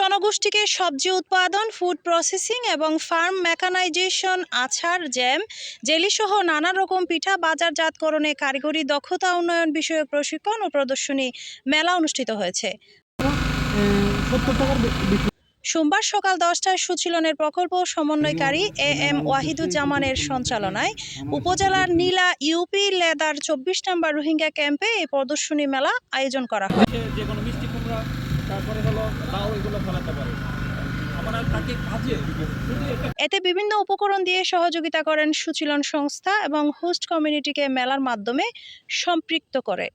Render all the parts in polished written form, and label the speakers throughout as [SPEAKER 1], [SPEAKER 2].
[SPEAKER 1] জনগোষ্ঠীকে সবজি উৎপাদন, ফুড প্রসেসিং এবং ফার্ম মেকানাইজেশন, আচার, জ্যাম, জেলিসহ নানা রকম পিঠা বাজারজাতকরণে কারিগরি দক্ষতা উন্নয়ন বিষয়ক প্রশিক্ষণ ও প্রদর্শনী মেলা অনুষ্ঠিত হয়েছে। সোমবার সকাল 10টায় সুচিলনের প্রকল্প সমন্বয়কারী এম ওয়াহিদুজ্জামানের সঞ্চালনায় উপজেলার নীলা ইউপি লেদার 24 নম্বর রোহিঙ্গা ক্যাম্পে এই প্রদর্শনী মেলা আয়োজন করা হয়। এতে বিভিন্ন উপকরণ দিয়ে সহযোগিতা করেন সুচিলন সংস্থা এবং হোস্ট কমিউনিটিকে মেলার মাধ্যমে সম্পৃক্ত করে।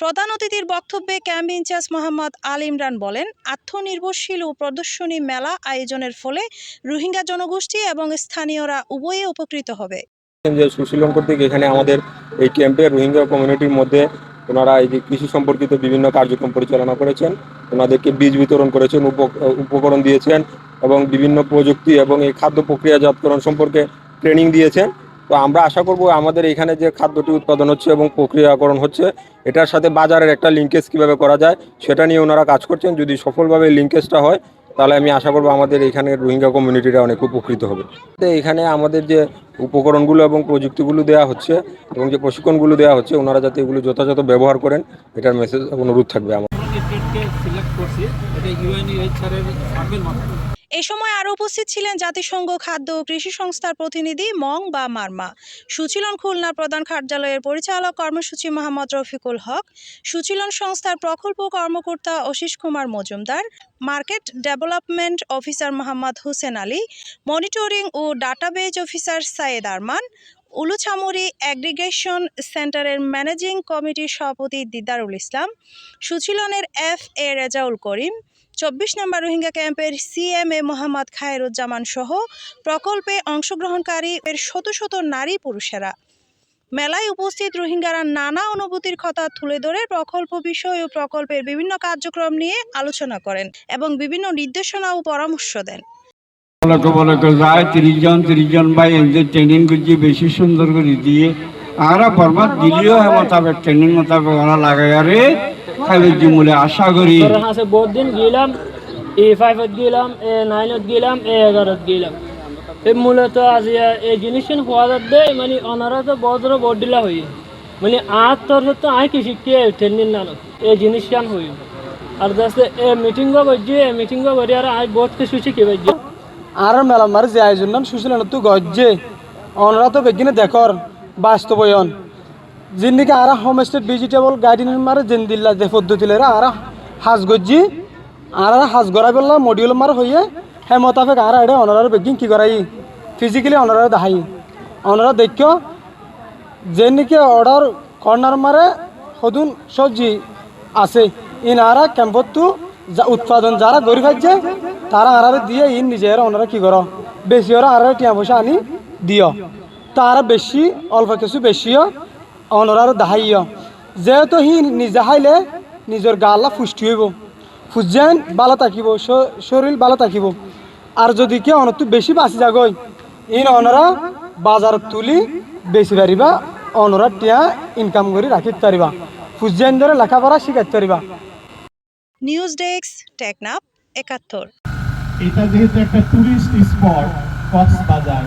[SPEAKER 1] প্রধান অতিথির বক্তব্যে ক্যাম্প ইনচার্জ মোহাম্মদ আল ইমরান বলেন, আত্মনির্ভরশীল ও প্রদর্শনী মেলা আয়োজনের ফলে রোহিঙ্গা জনগোষ্ঠী এবং স্থানীয়রা উভয়ে উপকৃত হবে।
[SPEAKER 2] সুশীলন কর্তৃক এখানে আমাদের এই ক্যাম্পে রোহিঙ্গা কমিউনিটির মধ্যে ওনারা এই যে কৃষি সম্পর্কিত বিভিন্ন কার্যক্রম পরিচালনা করেছেন, ওনাদেরকে বীজ বিতরণ করেছেন, উপকরণ দিয়েছেন এবং বিভিন্ন প্রযুক্তি এবং এই খাদ্য প্রক্রিয়াজাতকরণ সম্পর্কে ট্রেনিং দিয়েছেন। তো আমরা আশা করব আমাদের এখানে যে খাদ্যটি উৎপাদন হচ্ছে এবং প্রক্রিয়াকরণ হচ্ছে, এটার সাথে বাজারের একটা লিঙ্কেজ কীভাবে করা যায় সেটা নিয়ে ওনারা কাজ করছেন। যদি সফলভাবে লিঙ্কেজটা হয় তাহলে আমি আশা করব আমাদের এখানে রোহিঙ্গা কমিউনিটিরা অনেক উপকৃত হবে। এখানে আমাদের যে উপকরণগুলো এবং প্রযুক্তিগুলো দেওয়া হচ্ছে এবং যে প্রশিক্ষণগুলো দেওয়া হচ্ছে, ওনারা যাতে এগুলো যথাযথ ব্যবহার করেন এটার মেসেজ অনুরোধ থাকবে আমার।
[SPEAKER 1] এ সময় আরও উপস্থিত ছিলেন জাতিসংঘ খাদ্য ও কৃষি সংস্থার প্রতিনিধি মং বা মারমা, সুচিলন খুলনা প্রধান কার্যালয়ের পরিচালক কর্মসূচি মোহাম্মদ রফিকুল হক, সুচিলন সংস্থার প্রকল্প কর্মকর্তা Ashis Kumar Majumdar, market development officer Mohammad Hussain Ali, monitoring ও database officer Sayed Arman, Ulushamuri aggregation সেন্টারের ম্যানেজিং কমিটির সভাপতি দিদারুল ইসলাম, সুচিলনের FA রেজাউল করিম, 24 নম্বর রোহিঙ্গা ক্যাম্পের CMA মোহাম্মদ খায়রুজ্জামান সহ প্রকল্পে অংশগ্রহণকারী শত শত নারী পুরুষেরা। মেলায় উপস্থিত রোহিঙ্গারা নানা অনুভূতির কথা তুলে ধরে প্রকল্প বিষয় ও প্রকল্পের বিভিন্ন কার্যক্রম নিয়ে আলোচনা করেন এবং বিভিন্ন নির্দেশনা ও পরামর্শ দেন।
[SPEAKER 3] 30 জন ভাই এদের ট্রেনিং করছি বেশি সুন্দর করে দিয়ে আমরা ফরমাত দিলেও মোতাবেক ট্রেনিং মোতাবেক ওরা লাগাই আরে খাইবে মূলে আশা করি।
[SPEAKER 4] বহুত দিন গেলাম, A5 গেলাম, A9 গেলাম, A11 গেলাম। মূলত আজ এই জিনিস হওয়া যাবে মানে ওনারা তো বহুত বোর্ড দিলা হই মানে আর তরফ তো আয় কি শিখতে ট্রেনিং না এই জিনিস কান হই আর জাস্ট এ মিটিং গজে মিটিং গরি আর আয় বহুত কিছু শিখে বাজে
[SPEAKER 5] আর মেলা মার যে আয়োজন সুশীলন তো গজ্জে ওনারা তো বেগিনে দেখর বাস্তবায়ন যিনিকে আর হোমস্টেড ভেজিটেবল গার্ডেন মারে যেন দিল্লা যে পদ্ধতিলেরা আর হাজ গজ্জি আর হাজ গড়াই বললা মডিউল মার হইয়ে হ্যাঁ মোতাবেক আর এটা ওনারা বেগিন কি করাই ফিজিক্যালি ওনারা দেখাই ওনারা দেখো যেনিকে অর্ডার কর্নার মারে সদুন সবজি আছে ইনারা ক্যাম্পত তো উৎপাদন যারা গরিব খাচ্ছে তারা আরারে দিয়ে ইন নিজেরা ওনারা কি করো বেশি ওরা আরারে টিয়া পয়সা আনি দিও তারা বেশি অল্প কিছু বেশিও ওনারা দাহাইও যেহেতু হি নিজে হাইলে নিজের গালা পুষ্টি হইব ফুজেন ভালো থাকিব শরীর ভালো থাকিব আর যদি কেউ অনেক বেশি বাঁচি যাগই ইন ওনারা বাজার তুলি বেশি পারিবা ওনারা টিয়া ইনকাম করে রাখিতে পারিবা ফুজেন ধরে লেখাপড়া শিখাইতে পারিবা।
[SPEAKER 1] News desk Teknaf 71।
[SPEAKER 6] এটা যেহেতু একটা টুরিস্ট স্পট কক্সবাজার,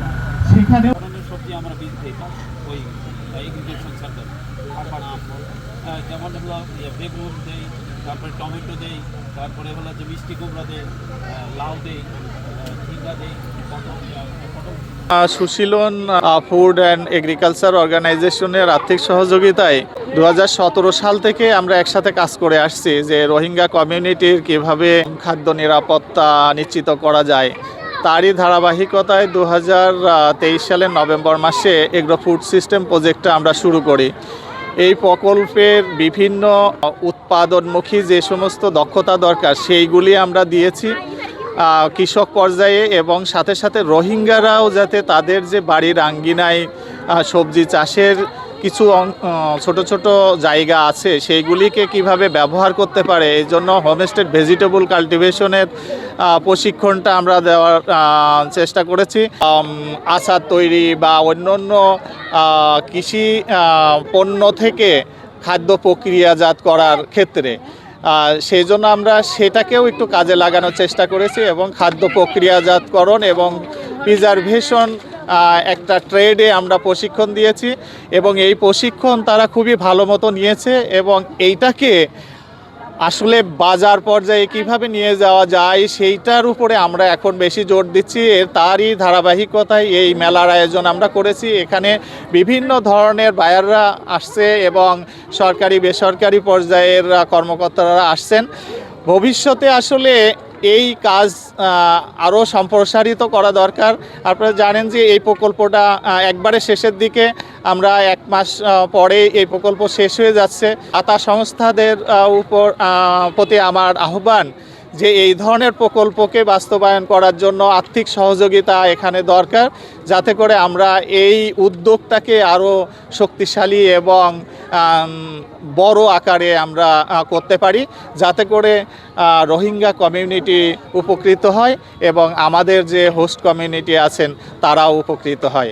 [SPEAKER 6] সেখানে
[SPEAKER 7] সবজি আমরা বীজ দিই ওই এগ্রিকালচার সেন্টার যেমন হলো বেগুন দেই, তারপরে টমেটো দেই, তারপরে হলো যে মিষ্টি কুমড়া দেই, লাউ দেই, ঝিঙ্গা দেই।
[SPEAKER 8] সুশীলন ফুড অ্যান্ড এগ্রিকালচার অর্গানাইজেশনের আর্থিক সহযোগিতায় 2017 সাল থেকে আমরা একসাথে কাজ করে আসছি যে রোহিঙ্গা কমিউনিটির কিভাবে খাদ্য নিরাপত্তা নিশ্চিত করা যায়। তারই ধারাবাহিকতায় 2023 সালের নভেম্বর মাসে এগ্রো ফুড সিস্টেম প্রজেক্টটা আমরা শুরু করি। এই প্রকল্পের বিভিন্ন উৎপাদনমুখী যে সমস্ত দক্ষতা দরকার সেইগুলি আমরা দিয়েছি কৃষক পর্যায়ে এবং সাথে সাথে রোহিঙ্গারাও যাতে তাদের যে বাড়ির আঙ্গিনায় সবজি চাষের কিছু ছোট ছোট জায়গা আছে সেইগুলিকে কিভাবে ব্যবহার করতে পারে এই জন্য হোমস্টেড ভেজিটেবল কাল্টিভেশনের প্রশিক্ষণটা আমরা দেওয়ার চেষ্টা করেছি। আচার তৈরি বা অন্যান্য কৃষি পণ্য থেকে খাদ্য প্রক্রিয়াজাত করার ক্ষেত্রে সেই জন্য আমরা সেটাকেও একটু কাজে লাগানোর চেষ্টা করেছি এবং খাদ্য প্রক্রিয়াজাতকরণ এবং প্রিজারভেশন একটা ট্রেডে আমরা প্রশিক্ষণ দিয়েছি এবং এই প্রশিক্ষণ তারা খুবই ভালো মতো নিয়েছে এবং এইটাকে আসলে বাজার পর্যায়ে কিভাবে নিয়ে যাওয়া যায় সেইটার উপরে আমরা এখন বেশি জোর দিচ্ছি। তারই ধারাবাহিকতায় এই মেলার আয়োজন আমরা করেছি। এখানে বিভিন্ন ধরনের বায়াররা আসছে এবং সরকারি বেসরকারি পর্যায়ের কর্মকর্তারা আসছেন। ভবিষ্যতে আসলে এই কাজ আরও সম্প্রসারিত করা দরকার। আপনারা জানেন যে এই প্রকল্পটা একবারে শেষের দিকে, আমরা 1 মাস পরে এই প্রকল্প শেষ হয়ে যাচ্ছে। আতা সংস্থাদের প্রতি আমার আহ্বান যে এই ধরনের প্রকল্পকে বাস্তবায়ন করার জন্য আর্থিক সহযোগিতা এখানে দরকার, যাতে করে আমরা এই উদ্যোগটাকে আরও শক্তিশালী এবং বড় আকারে আমরা করতে পারি, যাতে করে রোহিঙ্গা কমিউনিটি উপকৃত হয় এবং আমাদের যে হোস্ট কমিউনিটি আছেন তারাও উপকৃত হয়।